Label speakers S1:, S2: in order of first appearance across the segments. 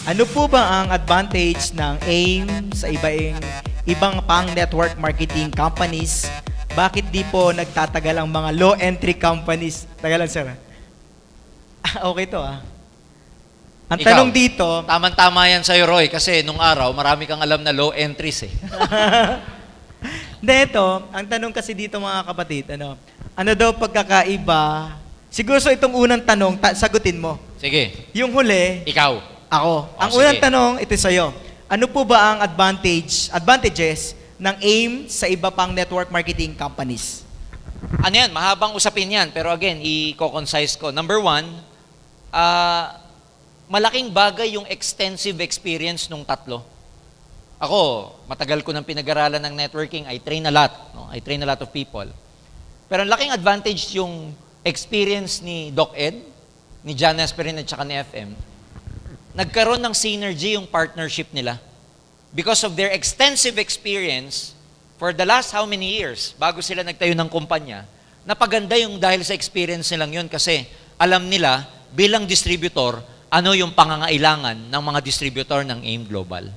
S1: Ano po ba ang advantage ng AIM sa ibang pang network marketing companies? Bakit di po nagtatagal ang mga low entry companies? Taga lang, sir. Okay to ah. Ang
S2: Ikaw,
S1: tanong dito,
S2: Tama-tama yan sa'yo, Roy, kasi nung araw, marami kang alam na low entries eh.
S1: hindi ito, ang tanong kasi dito mga kapatid, ano daw pagkakaiba? Siguro so itong unang tanong, sagutin mo.
S2: Sige,
S1: Yung huli,
S2: ikaw.
S1: ako. Ang
S2: sige.
S1: unang tanong, ito sa'yo. Ano po ba ang advantages ng AIM sa iba pang network marketing companies?
S2: Ano yan, mahabang usapin yan, pero again, i-concise ko. Number one, malaking bagay yung extensive experience nung tatlo. Ako, matagal ko nang pinag-aralan ng networking, I train a lot. No? I train a lot of people. Pero ang laking advantage yung experience ni Doc Ed, ni John Esperin at saka ni FM. Nagkaroon ng synergy yung partnership nila. Because of their extensive experience, for the last how many years, bago sila nagtayo ng kumpanya, napaganda yung dahil sa experience nilang yun kasi alam nila, bilang distributor, ano yung pangangailangan ng mga distributor ng AIM Global.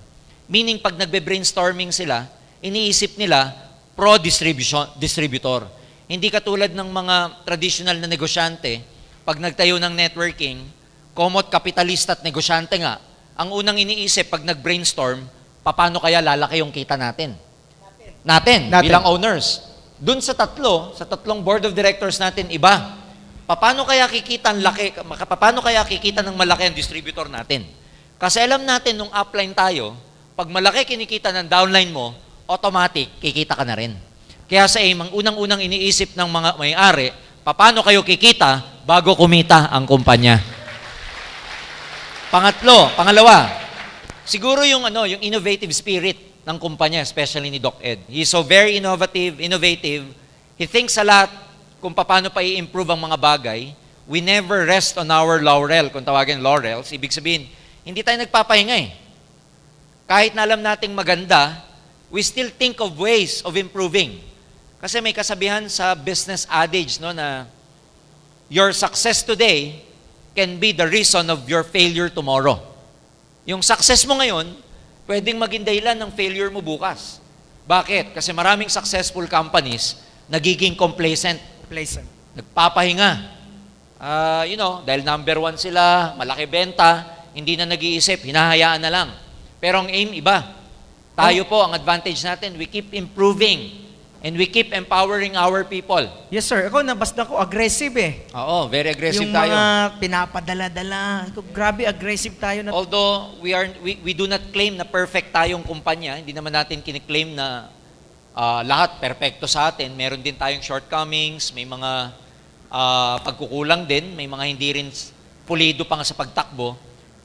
S2: Meaning, pag nagbe-brainstorming sila, iniisip nila pro-distributor. Hindi katulad ng mga traditional na negosyante, pag nagtayo ng networking, komot kapitalista at negosyante nga, ang unang iniisip pag nag-brainstorm, paano kaya lalaki yung kita natin? Natin. Bilang owners. Dun sa tatlong board of directors natin, iba. Paano kaya kikita ng malaki ang distributor natin? Kasi alam natin nung upline tayo, pag malaki kinikita ng downline mo, automatic kikita ka na rin. Kaya sa AIM, ang unang-unang iniisip ng mga may-ari, paano kayo kikita bago kumita ang kumpanya? Pangalawa, siguro yung innovative spirit ng kumpanya, especially ni Doc Ed. He's so very innovative. He thinks a lot kung paano pa i-improve ang mga bagay. We never rest on our laurel. Kung tawagin laurels, ibig sabihin, hindi tayo nagpapahinga eh. Kahit na alam nating maganda, we still think of ways of improving. Kasi may kasabihan sa business adage na your success today can be the reason of your failure tomorrow. Yung success mo ngayon, pwedeng maging dahilan ng failure mo bukas. Bakit? Kasi maraming successful companies nagiging complacent. Nagpapahinga. Dahil number one sila, malaki benta, hindi na nag-iisip, hinahayaan na lang. Pero ang AIM, iba. Tayo po, ang advantage natin, we keep improving and we keep empowering our people.
S1: Yes sir, ako nabasda ko, aggressive eh.
S2: Oo, very aggressive
S1: yung
S2: tayo.
S1: mga pinapadala-dala, grabe aggressive tayo.
S2: Although we do not claim na perfect tayong kumpanya, hindi naman natin kiniklaim na lahat perfecto sa atin. Meron din tayong shortcomings, may mga pagkukulang din, may mga hindi rin pulido pa nga sa pagtakbo.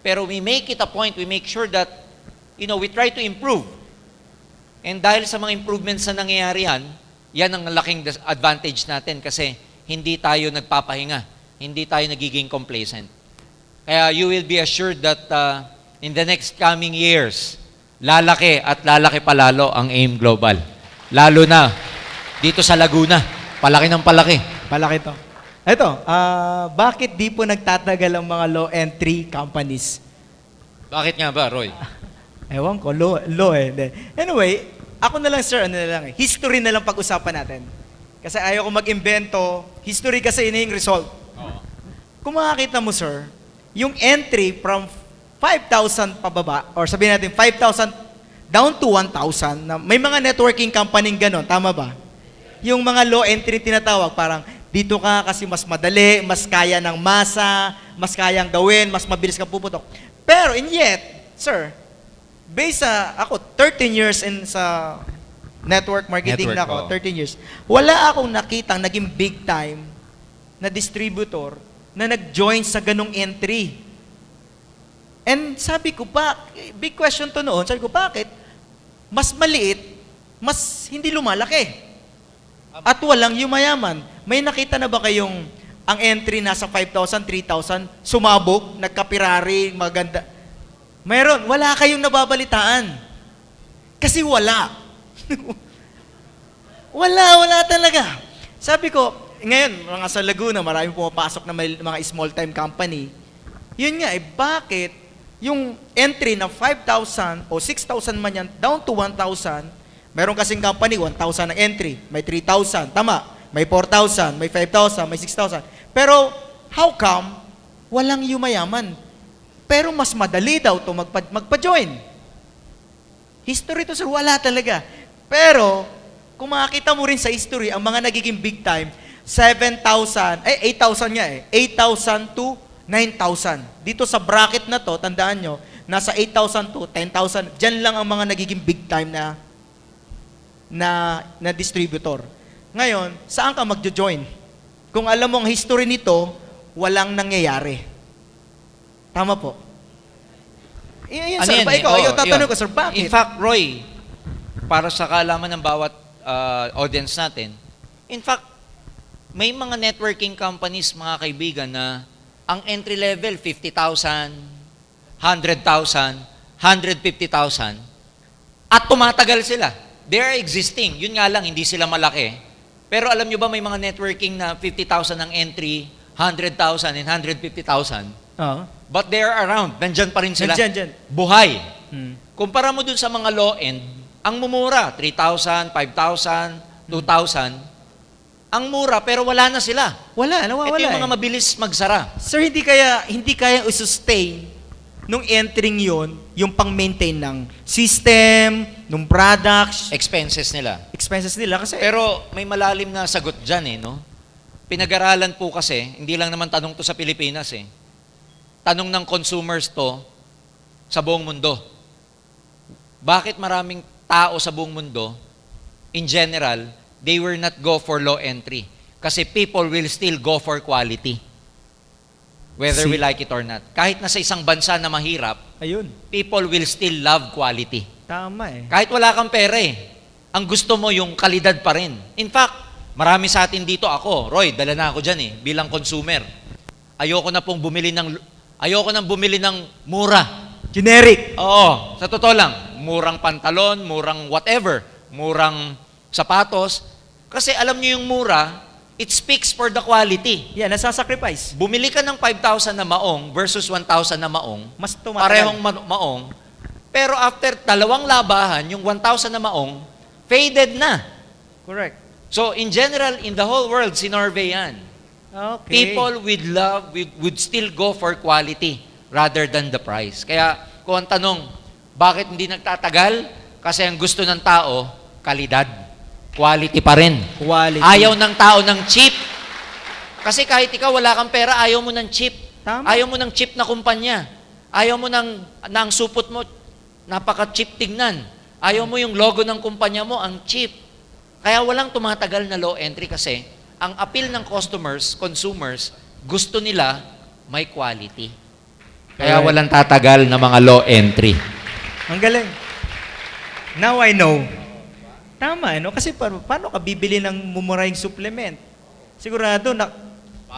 S2: Pero we make it a point, we make sure that, we try to improve. And dahil sa mga improvements na nangyayari yan ang laking advantage natin kasi hindi tayo nagpapahinga, hindi tayo nagiging complacent. Kaya you will be assured that in the next coming years, lalaki at lalaki palalo ang AIM Global. Lalo na dito sa Laguna, palaki ng palaki.
S1: Palaki to. Ito, bakit di po nagtatagal ang mga low entry companies?
S2: Bakit nga ba, Roy?
S1: Ewan ko, low eh. Anyway, ako na lang sir, history na lang pag-usapan natin. Kasi ayaw ko mag-invento, history kasi yun yung result.
S2: Oo.
S1: Kung makakita mo sir, yung entry from 5,000 pababa, or sabihin natin 5,000 down to 1,000, na may mga networking company gano'n, tama ba? Yung mga low entry tinatawag, parang dito ka kasi mas madali, mas kaya ng masa, mas kayang gawin, mas mabilis ka puputok. Pero in yet, sir, based sa ako, 13 years sa network marketing na ako, 13 years, wala akong nakitang naging big time na distributor na nag-join sa ganong entry. And sabi ko, big question to noon, sabi ko, bakit? Mas maliit, mas hindi lumalaki. At walang yumayaman. May nakita na ba kayong ang entry nasa 5,000, 3,000, sumabog, nagkapirari, maganda? Mayroon, wala kayong nababalitaan. Kasi wala. wala talaga. Sabi ko, ngayon, mga sa Laguna, maraming pumapasok na may mga small-time company. Yun nga, bakit yung entry na 5,000 o 6,000 man yan, down to 1,000, meron kasing company, 1,000 ang entry, may 3,000, tama, may 4,000, may 5,000, may 6,000. Pero, how come, walang yumayaman? Pero mas madali daw to magpa-join. History to, sir, wala talaga. Pero, kung makakita mo rin sa history, ang mga nagiging big time, 8,000 nga 8,000 to 9,000. Dito sa bracket na to, tandaan nyo, nasa 8,000 to 10,000. Diyan lang ang mga nagiging big time na distributor. Ngayon, saan ka magjo-join? Kung alam mo ang history nito, walang nangyayari. Tama po. Yan, sir. Ikaw tatanong ko, sir, bakit?
S2: In fact, Roy, para sa kaalaman ng bawat audience natin, in fact, may mga networking companies, mga kaibigan, na ang entry level, 50,000, 100,000, 150,000, at tumatagal sila. They are existing. Yun nga lang, hindi sila malaki. Pero alam nyo ba, may mga networking na 50,000 ang entry, 100,000 and 150,000,
S1: Oo.
S2: but they are around. Nandyan pa rin sila.
S1: Nandyan.
S2: Buhay.
S1: Hmm.
S2: Kumpara mo dun sa mga low-end, ang mumura, 3,000, 5,000, 2,000, ang mura, pero wala na sila.
S1: Wala, nawawala.
S2: Ito yung mga mabilis magsara.
S1: Sir, hindi kaya i-sustain nung entering yon yung pang-maintain ng system, nung products,
S2: Expenses nila.
S1: expenses nila kasi
S2: Pero may malalim na sagot dyan no? Pinag-aralan po kasi, hindi lang naman tanong to sa Pilipinas Tanong ng consumers to sa buong mundo. Bakit maraming tao sa buong mundo, in general, they will not go for low entry? Kasi people will still go for quality. Whether we like it or not. Kahit nasa isang bansa na mahirap,
S1: ayun,
S2: people will still love quality.
S1: tama
S2: Kahit wala kang pera ang gusto mo yung kalidad pa rin. In fact, marami sa atin dito ako, Roy, dala na ako dyan bilang consumer. Ayoko nang bumili ng mura.
S1: Generic.
S2: Oo, sa totoo lang, murang pantalon, murang whatever, murang sapatos. Kasi alam nyo yung mura, it speaks for the quality.
S1: Yan, nasasacrifice.
S2: Bumili ka ng 5,000 na maong versus 1,000 na maong,
S1: Mas tumatagal.
S2: parehong maong, pero after 2 labahan, yung 1,000 na maong, faded na.
S1: Correct.
S2: So, in general, in the whole world, sinorvey yan.
S1: Okay.
S2: People would still go for quality rather than the price. Kaya, kung ang tanong, bakit hindi nagtatagal? Kasi ang gusto ng tao, kalidad. Quality pa rin.
S1: Quality.
S2: Ayaw ng tao ng cheap. Kasi kahit ikaw wala kang pera, ayaw mo ng cheap.
S1: Tama.
S2: Ayaw mo ng cheap na kumpanya. Ayaw mo ng supot mo, napaka-cheap tignan. Ayaw mo yung logo ng kumpanya mo, ang cheap. Kaya walang tumatagal na low entry kasi ang appeal ng consumers, gusto nila may quality. Kaya
S1: Alright.
S2: walang tatagal na mga low entry.
S1: Ang galing. Now I know. Tama, Kasi paano ka bibili ng mumurahing supplement? Sigurado,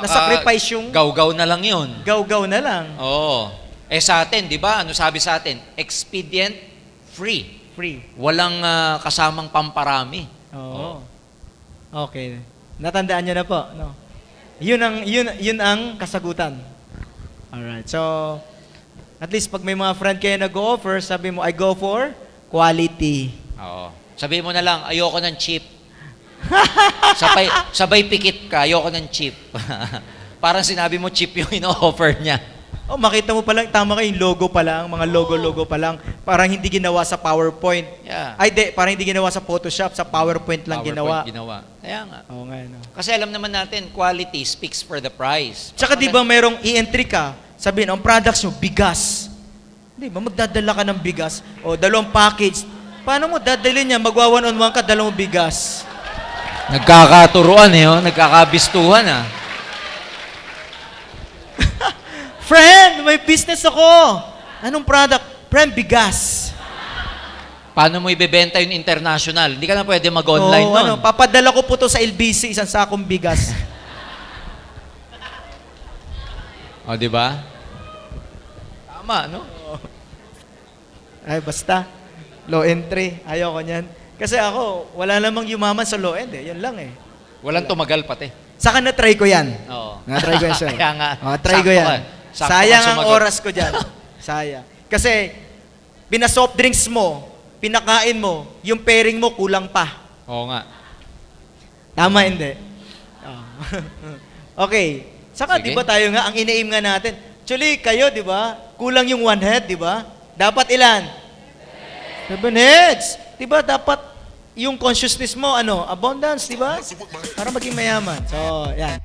S1: nasacrifice yung
S2: Gaw-gaw na lang yun.
S1: gaw-gaw na lang.
S2: Oo. Sa atin, di ba? Ano sabi sa atin? Expedient free.
S1: Free.
S2: Walang kasamang pamparami.
S1: Oo. Okay. Natandaan niyo na po, no? Yun ang kasagutan. Alright. So, at least pag may mga friend kayo nag-offer, sabi mo, I go for quality.
S2: Oo. Sabi mo na lang, ayoko ng cheap. sabay pikit ka, ayoko ng cheap. Parang sinabi mo cheap yung ino-offer niya.
S1: Oh, makita mo pa lang, tama kayo, yung logo pa lang, mga logo pa lang. Parang hindi ginawa sa PowerPoint.
S2: Yeah.
S1: Parang hindi ginawa sa Photoshop, sa PowerPoint lang
S2: PowerPoint
S1: ginawa.
S2: Kaya nga.
S1: Oo nga, no?
S2: Kasi alam naman natin, quality speaks for the price.
S1: Tsaka di ba mayroong i-entry ka, sabihin, ang products nyo, bigas. Di ba, magdadala ka ng bigas, o 2 package. Paano mo dadalhin niya? Magwa 1-on-1 ka, 2 bigas.
S2: Nagkakaturuan nagkakabistuhan
S1: Friend, may business ako. Anong product? Friend, bigas.
S2: Paano mo ibebenta yun international? Hindi ka na pwede mag-online
S1: Oo,
S2: nun.
S1: papadala ko po to sa LBC, isang sakong bigas.
S2: O, di ba? Tama, no?
S1: Ay, basta. Low entry. Ayoko niyan. Kasi ako, wala namang yumaman sa low end Yan lang
S2: Walang tumagal pati.
S1: Saka na-try ko yan.
S2: Oo.
S1: Na-try ko yan, sir.
S2: Kaya nga.
S1: Try ko
S2: sakto
S1: yan.
S2: ka. Sakto
S1: Sayang
S2: ka
S1: ang
S2: sumagot.
S1: oras ko dyan. Sayang. Kasi, pina-soft drinks mo, pinakain mo, yung pairing mo kulang pa.
S2: Oo nga.
S1: Tama, hindi? Oh. Okay. Saka,
S2: Sige.
S1: di ba tayo nga, ang ina-aim nga natin, actually, kayo, di ba, kulang yung one head, di ba? Dapat ilan? 7 heads. Di ba, dapat yung consciousness mo, abundance, di ba? Para maging mayaman. So, yan.